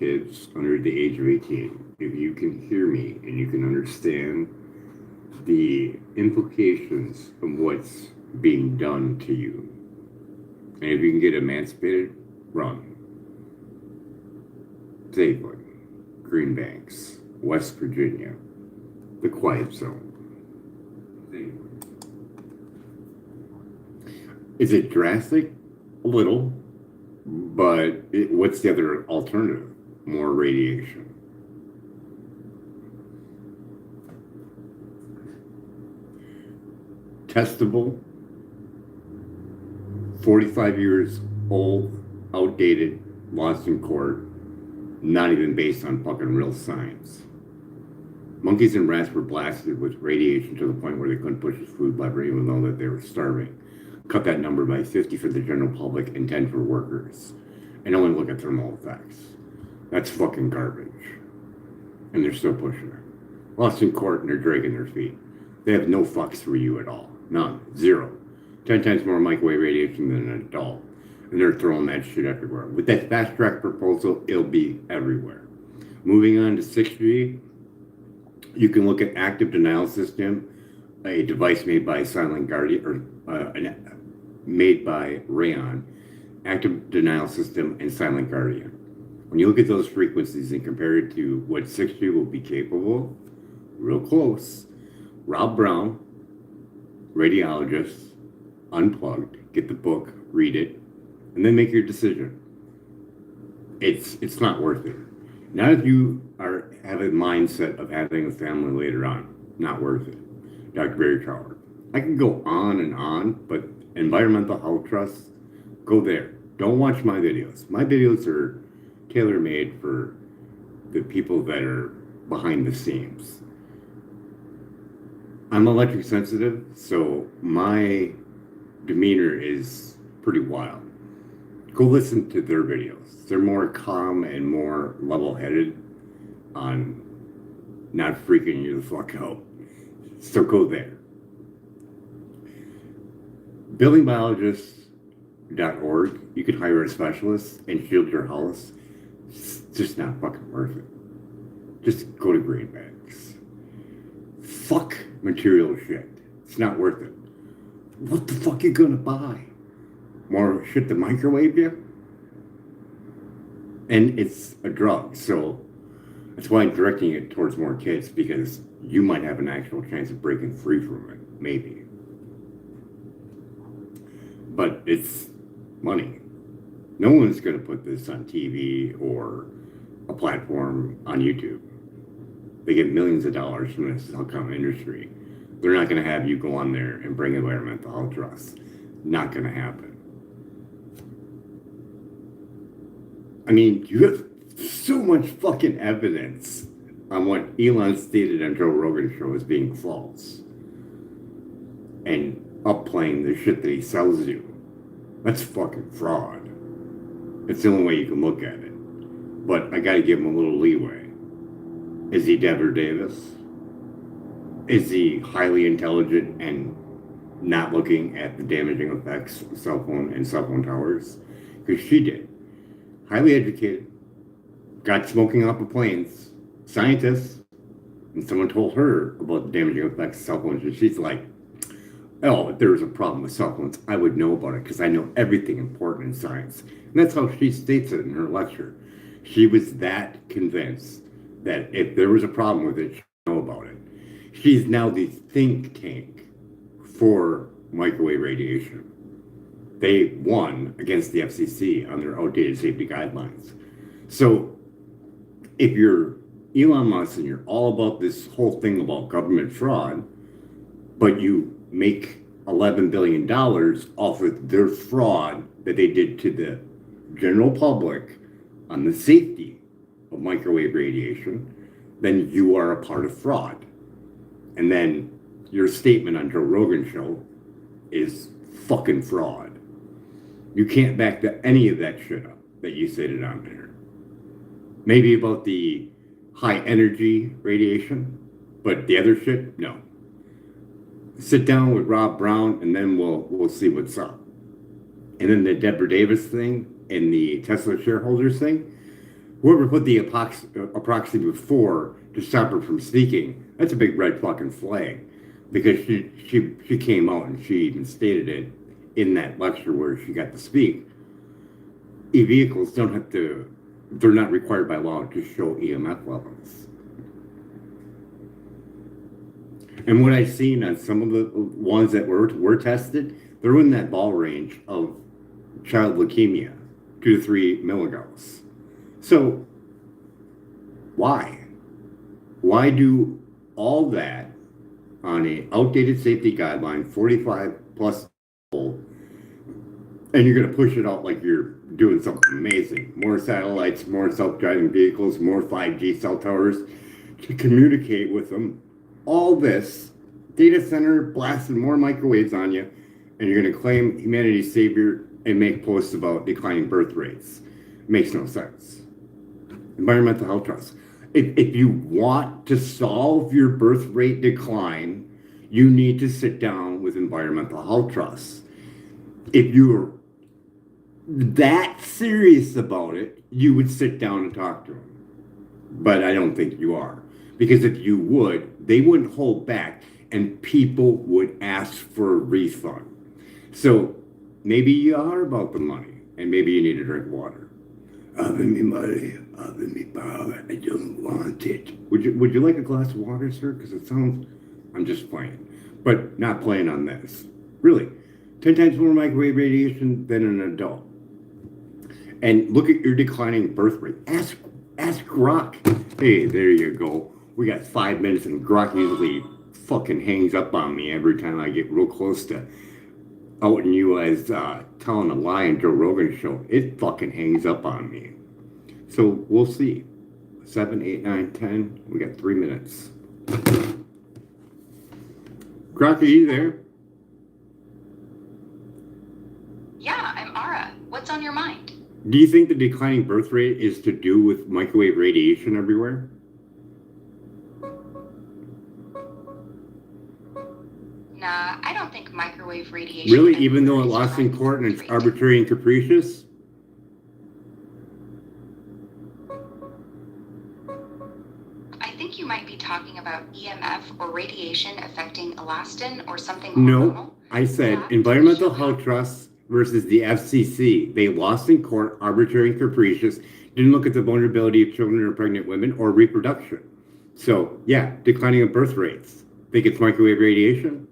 kids under the age of 18, if you can hear me and you can understand the implications of what's being done to you, and if you can get emancipated, run. Zavewood, Greenbanks, West Virginia, the Quiet Zone. Is it drastic? A little. But what's the other alternative? More radiation. Testable, 45 years old, outdated, lost in court, not even based on fucking real science. Monkeys and rats were blasted with radiation to the point where they couldn't push the food lever even though that they were starving. Cut that number by 50 for the general public and 10 for workers. And only look at thermal effects. That's fucking garbage. And they're still pushing it. Lost in court and they're dragging their feet. They have no fucks for you at all. None. Zero. 10 times more microwave radiation than an adult. And they're throwing that shit everywhere. With that fast track proposal, it'll be everywhere. Moving on to 6G, you can look at active denial system, a device made by Silent Guardian, or made by Rayon, active denial system, and Silent Guardian. When you look at those frequencies and compare it to what 6G will be capable, real close. Rob Brown, radiologist, Unplugged, get the book, read it, and then make your decision. It's not worth it. Not if you have a mindset of having a family later on. Not worth it. Dr. Barry Trauer. I can go on, but Environmental Health Trust, go there. Don't watch my videos. My videos are tailor-made for the people that are behind the scenes. I'm electric sensitive, so my demeanor is pretty wild. Go listen to their videos. They're more calm and more level-headed on not freaking you the fuck out. So go there. Buildingbiologists.org, you could hire a specialist and shield your house. It's just not fucking worth it. Just go to Greenbanks. Fuck material shit. It's not worth it. What the fuck you gonna buy? More shit to microwave you? And it's a drug, so that's why I'm directing it towards more kids, because you might have an actual chance of breaking free from it, maybe. But it's money. No one's gonna put this on TV or a platform on YouTube. They get millions of dollars from this telecom industry. They're not going to have you go on there and bring environmental health trust. Not going to happen. I mean, you have so much fucking evidence on what Elon stated on Joe Rogan's show as being false. And upplaying the shit that he sells you. That's fucking fraud. It's the only way you can look at it. But I got to give him a little leeway. Is he Deborah Davis? Is he highly intelligent and not looking at the damaging effects of cell phone towers? Because she did. Highly educated, got smoking off of planes, scientists, and someone told her about the damaging effects of cell phones, and she's like, oh, if there was a problem with cell phones, I would know about it because I know everything important in science. And that's how she states it in her lecture. She was that convinced that if there was a problem with it, she'd know about it. She's now the think tank for microwave radiation. They won against the FCC on their outdated safety guidelines. So if you're Elon Musk and you're all about this whole thing about government fraud, but you make $11 billion off of their fraud that they did to the general public on the safety of microwave radiation, then you are a part of fraud. And then your statement on Joe Rogan's show is fucking fraud. You can't back any of that shit up that you stated on there. Maybe about the high energy radiation, but the other shit, no. Sit down with Rob Brown and then we'll see what's up. And then the Deborah Davis thing and the Tesla shareholders thing, Whoever put the epoxy before to stop her from speaking, that's a big red fucking flag. Because she came out and she even stated it in that lecture where she got to speak. E-vehicles don't have to, they're not required by law to show EMF levels. And what I've seen on some of the ones that were tested, they're in that ball range of child leukemia, 2 to 3 milligauss. So, why? Why do all that on a outdated safety guideline, 45 plus old, and you're going to push it out like you're doing something amazing? More satellites, more self-driving vehicles, more 5G cell towers to communicate with them. All this data center blasting more microwaves on you, and you're going to claim humanity's savior and make posts about declining birth rates. Makes no sense. Environmental Health Trust. If you want to solve your birth rate decline, you need to sit down with Environmental Health Trust. If you're that serious about it, you would sit down and talk to them. But I don't think you are. Because if you would, they wouldn't hold back and people would ask for a refund. So maybe you are about the money and maybe you need to drink water. Give me money, give me power, I don't want it. Would you like a glass of water, sir? Because it sounds, I'm just playing. But not playing on this. Really, 10 times more microwave radiation than an adult. And look at your declining birth rate. Ask Grok. Hey, there you go. We got 5 minutes and Grok usually fucking hangs up on me every time I get real close to outing you as telling a lie in Joe Rogan's show. It fucking hangs up on me. So we'll see. 7, 8, 9, 10. We got 3 minutes. Grok, are you there? Yeah, I'm Ara. What's on your mind? Do you think the declining birth rate is to do with microwave radiation everywhere? Nah, I don't think microwave radiation... Really? Even though it lost in court and it's arbitrary and capricious? I think you might be talking about EMF or radiation affecting elastin or something hormonal. No, I said Environmental Health Trust versus the FCC. They lost in court, arbitrary and capricious, didn't look at the vulnerability of children or pregnant women or reproduction. So, yeah, declining of birth rates. Think it's microwave radiation?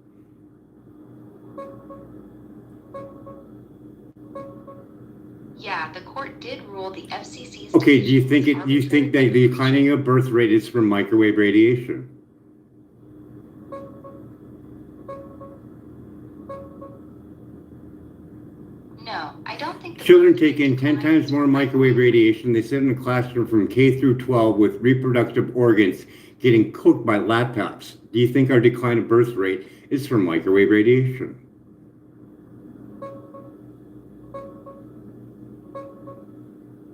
Yeah, the court did rule the FCC's... Okay, do you think that the declining of birth rate is from microwave radiation? No, I don't think... Children take in 10 times more microwave radiation. They sit in a classroom from K through 12 with reproductive organs getting cooked by laptops. Do you think our decline of birth rate is from microwave radiation?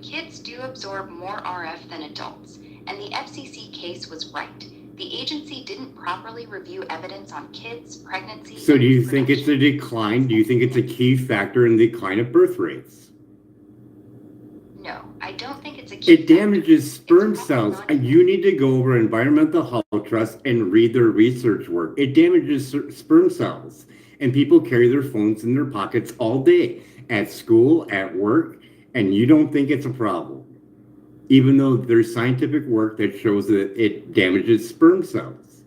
Kids do absorb more RF than adults, and the FCC case was right. The agency didn't properly review evidence on kids, pregnancy... So do you think it's a decline? Do you think it's a key factor in the decline of birth rates? No, I don't think it's a key It damages sperm cells. You need to go over Environmental Health Trust and read their research work. It damages sperm cells. And people carry their phones in their pockets all day, at school, at work, and you don't think it's a problem. Even though there's scientific work that shows that it damages sperm cells.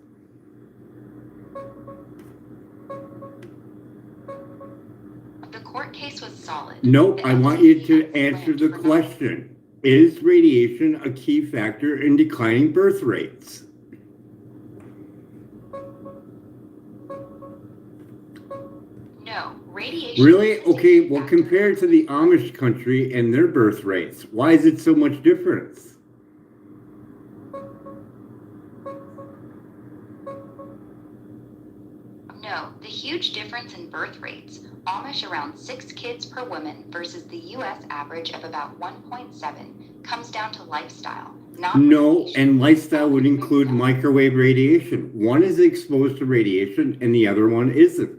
The court case was solid. Nope, I want you to answer the question. Is radiation a key factor in declining birth rates? No, radiation... Really? Okay, well, compared to the Amish country and their birth rates, why is it so much difference? No, the huge difference in birth rates, Amish around 6 kids per woman versus the U.S. average of about 1.7, comes down to lifestyle. No, and lifestyle would include microwave radiation. One is exposed to radiation and the other one isn't.